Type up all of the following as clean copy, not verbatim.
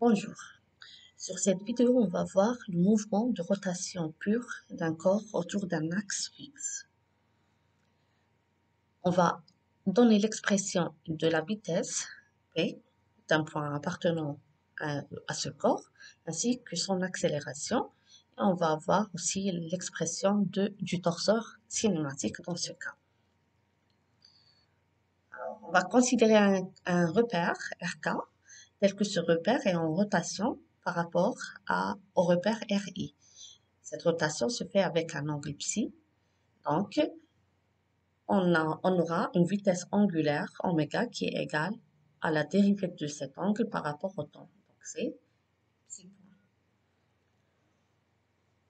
Bonjour. Sur cette vidéo, on va voir le mouvement de rotation pure d'un corps autour d'un axe fixe. On va donner l'expression de la vitesse P d'un point appartenant à ce corps, ainsi que son accélération. Et on va avoir aussi l'expression du torseur cinématique dans ce cas. On va considérer un repère RK, tel que ce repère est en rotation par rapport au repère RI. Cette rotation se fait avec un angle psi. Donc, on aura une vitesse angulaire oméga qui est égale à la dérivée de cet angle par rapport au temps. Donc, c'est psi point.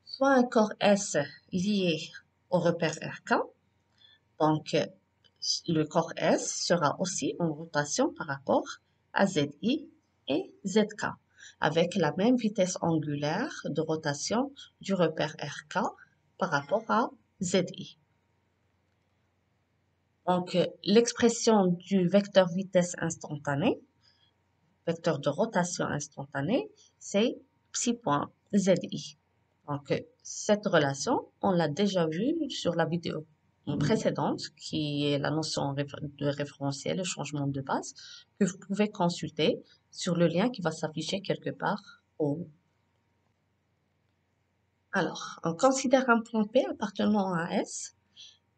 Soit un corps S lié au repère RK. Donc, le corps S sera aussi en rotation par rapport à ZI et ZK, avec la même vitesse angulaire de rotation du repère RK par rapport à ZI. Donc, l'expression du vecteur vitesse instantanée, vecteur de rotation instantanée, c'est psi point ZI. Donc, cette relation, on l'a déjà vue sur la vidéo précédente, qui est la notion de référentiel, le changement de base, que vous pouvez consulter sur le lien qui va s'afficher quelque part en haut. Alors, on considère un point P appartenant à S,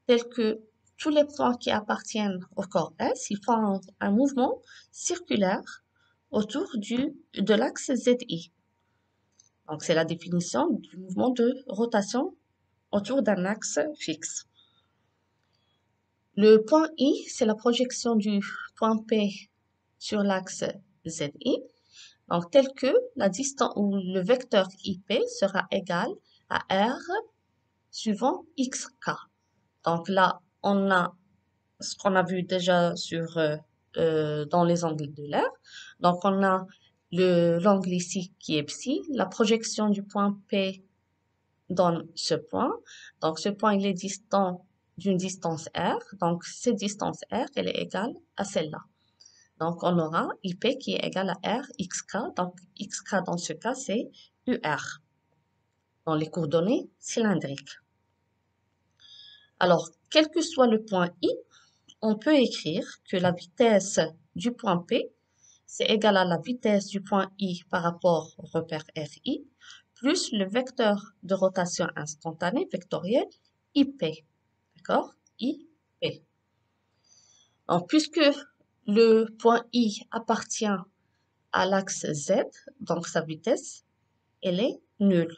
tel que tous les points qui appartiennent au corps S, ils font un mouvement circulaire autour de l'axe ZI. Donc, c'est la définition du mouvement de rotation autour d'un axe fixe. Le point I, c'est la projection du point P sur l'axe ZI. Donc, tel que la distance ou le vecteur IP sera égal à R suivant XK. Donc là, on a ce qu'on a vu déjà dans les angles de l'air. Donc, on a l'angle ici qui est psi. La projection du point P donne ce point. Donc, ce point, il est distant d'une distance R. Donc, cette distance R, elle est égale à celle-là. Donc, on aura IP qui est égal à R XK. Donc, XK dans ce cas, c'est UR dans les coordonnées cylindriques. Alors, quel que soit le point I, on peut écrire que la vitesse du point P, c'est égal à la vitesse du point I par rapport au repère RI, plus le vecteur de rotation instantanée vectoriel IP. D'accord? IP. Donc, puisque le point I appartient à l'axe Z, donc sa vitesse, elle est nulle.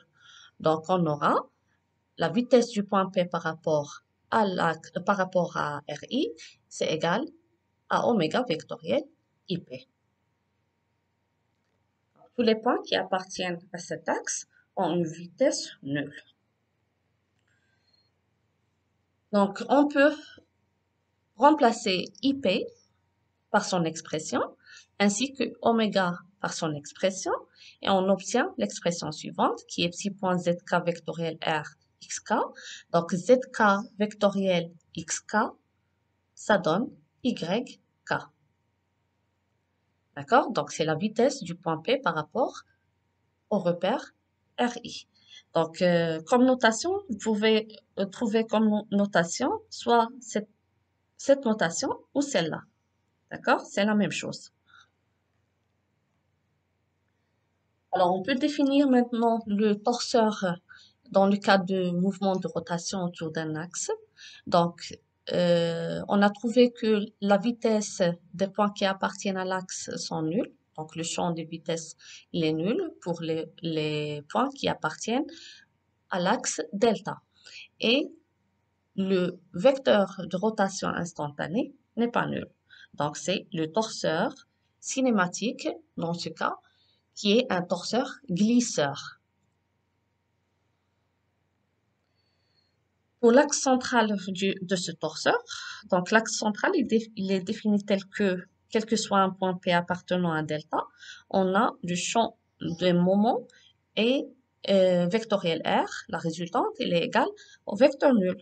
Donc, on aura la vitesse du point P par rapport à RI, c'est égal à oméga vectoriel IP. Tous les points qui appartiennent à cet axe ont une vitesse nulle. Donc, on peut remplacer IP par son expression, ainsi que oméga par son expression, et on obtient l'expression suivante, qui est psi point zk vectoriel r xk. Donc, zk vectoriel xk, ça donne yk. D'accord? Donc, c'est la vitesse du point P par rapport au repère RI. Donc, comme notation, vous pouvez trouver comme notation soit cette notation ou celle-là. D'accord? C'est la même chose. Alors, on peut définir maintenant le torseur dans le cas de mouvement de rotation autour d'un axe. Donc, on a trouvé que la vitesse des points qui appartiennent à l'axe sont nuls. Donc, le champ de vitesse, il est nul pour les points qui appartiennent à l'axe delta. Et le vecteur de rotation instantanée n'est pas nul. Donc, c'est le torseur cinématique, dans ce cas, qui est un torseur glisseur. Pour l'axe central de ce torseur, donc l'axe central, il est défini tel que, quel que soit un point P appartenant à delta, on a le champ de moment et vectoriel R, la résultante, elle est égale au vecteur nul.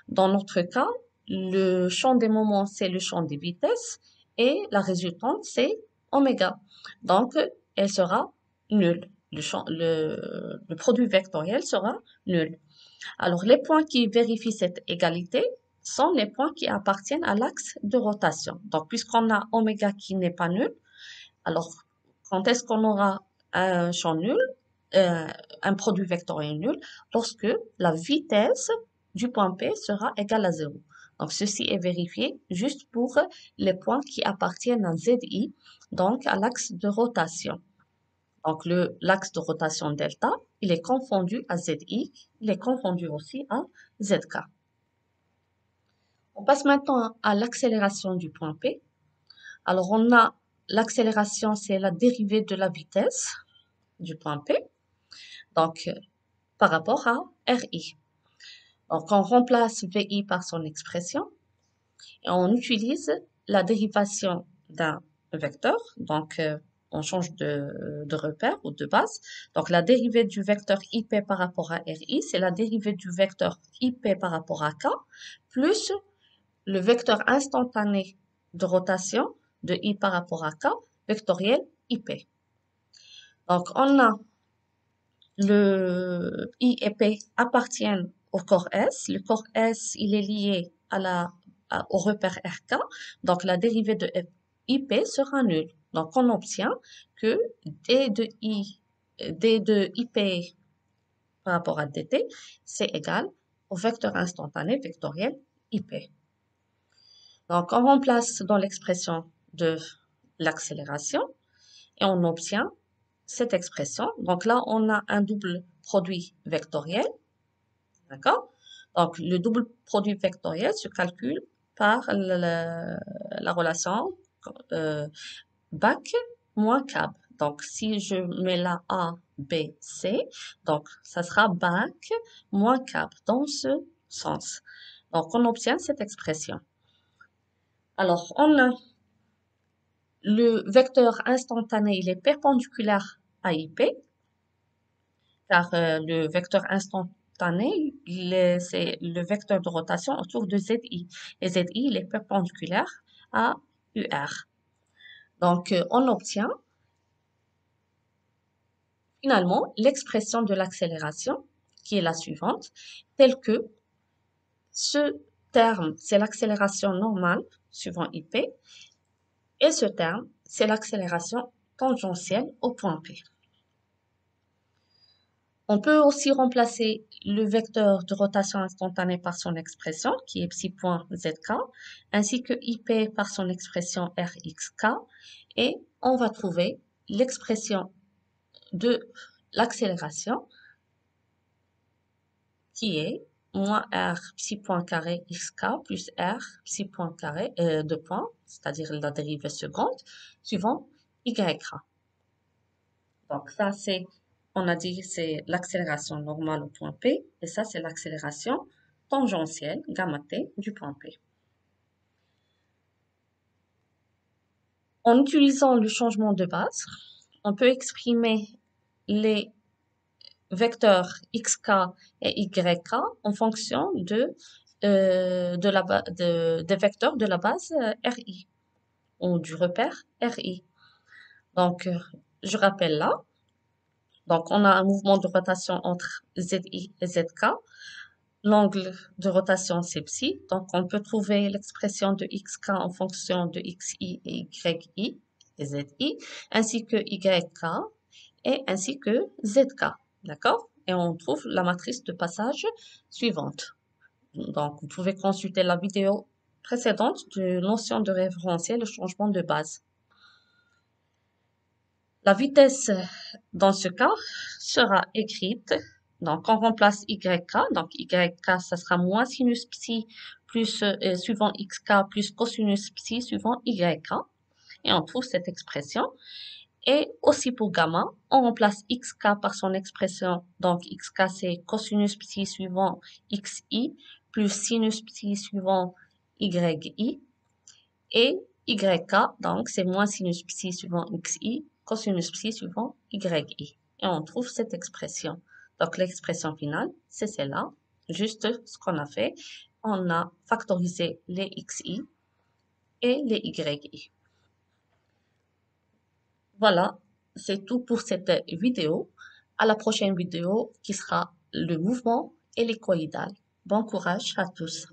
Dans notre cas, le champ des moments, c'est le champ des vitesses et la résultante, c'est oméga. Donc, elle sera nulle. Le produit vectoriel sera nul. Alors, les points qui vérifient cette égalité sont les points qui appartiennent à l'axe de rotation. Donc, puisqu'on a oméga qui n'est pas nul, alors, quand est-ce qu'on aura un champ nul, un produit vectoriel nul? Lorsque la vitesse du point P sera égale à 0. Donc, ceci est vérifié juste pour les points qui appartiennent à ZI, donc à l'axe de rotation. Donc, l'axe de rotation delta, il est confondu à ZI, il est confondu aussi à ZK. On passe maintenant à l'accélération du point P. Alors, on a l'accélération, c'est la dérivée de la vitesse du point P, donc par rapport à RI. Donc, on remplace VI par son expression et on utilise la dérivation d'un vecteur. Donc, on change de repère ou de base. Donc, la dérivée du vecteur IP par rapport à RI, c'est la dérivée du vecteur IP par rapport à K, plus le vecteur instantané de rotation de I par rapport à K, vectoriel IP. Donc, on a le I et P appartiennent au corps S. Le corps S, il est lié au repère RK. Donc, la dérivée de IP sera nulle. Donc, on obtient que D de IP par rapport à DT, c'est égal au vecteur instantané vectoriel IP. Donc, on remplace dans l'expression de l'accélération et on obtient cette expression. Donc là, on a un double produit vectoriel, d'accord? Donc, le double produit vectoriel se calcule par la relation BAC moins CAB. Donc, si je mets la A, B, C, donc ça sera BAC moins CAB dans ce sens. Donc, on obtient cette expression. Alors, on a le vecteur instantané, il est perpendiculaire à IP, car le vecteur instantané, c'est le vecteur de rotation autour de ZI. Et ZI, il est perpendiculaire à UR. Donc, on obtient finalement l'expression de l'accélération, qui est la suivante, telle que ce terme, c'est l'accélération normale suivant IP, et ce terme, c'est l'accélération tangentielle au point P. On peut aussi remplacer le vecteur de rotation instantanée par son expression, qui est psi.zk, ainsi que IP par son expression rxk, et on va trouver l'expression de l'accélération, qui est moins r psi point carré xk plus r psi point carré de point, c'est-à-dire la dérivée seconde, suivant yk. Donc ça, on a dit, c'est l'accélération normale au point P, et ça, c'est l'accélération tangentielle, gamma t, du point P. En utilisant le changement de base, on peut exprimer les vecteurs xk et yk en fonction des vecteurs de la base RI, ou du repère RI. Donc, je rappelle là, donc on a un mouvement de rotation entre ZI et ZK. L'angle de rotation, c'est psi. Donc, on peut trouver l'expression de xk en fonction de xi et yi et zi, ainsi que yk et ainsi que zk. D'accord? Et on trouve la matrice de passage suivante. Donc, vous pouvez consulter la vidéo précédente de notion de référentiel, le changement de base. La vitesse, dans ce cas, sera écrite. Donc, on remplace YK. Donc, YK, ça sera moins sinus psi plus suivant XK plus cosinus psi suivant YK. Et on trouve cette expression. Et aussi pour gamma, on remplace XK par son expression. Donc, XK, c'est cosinus psi suivant XI plus sinus psi suivant YI. Et YK, donc, c'est moins sinus psi suivant XI cosinus psi suivant YI. Et on trouve cette expression. Donc, l'expression finale, c'est celle-là. Juste ce qu'on a fait. On a factorisé les XI et les YI. Voilà. c'est tout pour cette vidéo. À la prochaine vidéo qui sera le mouvement hélicoïdal. Bon courage à tous.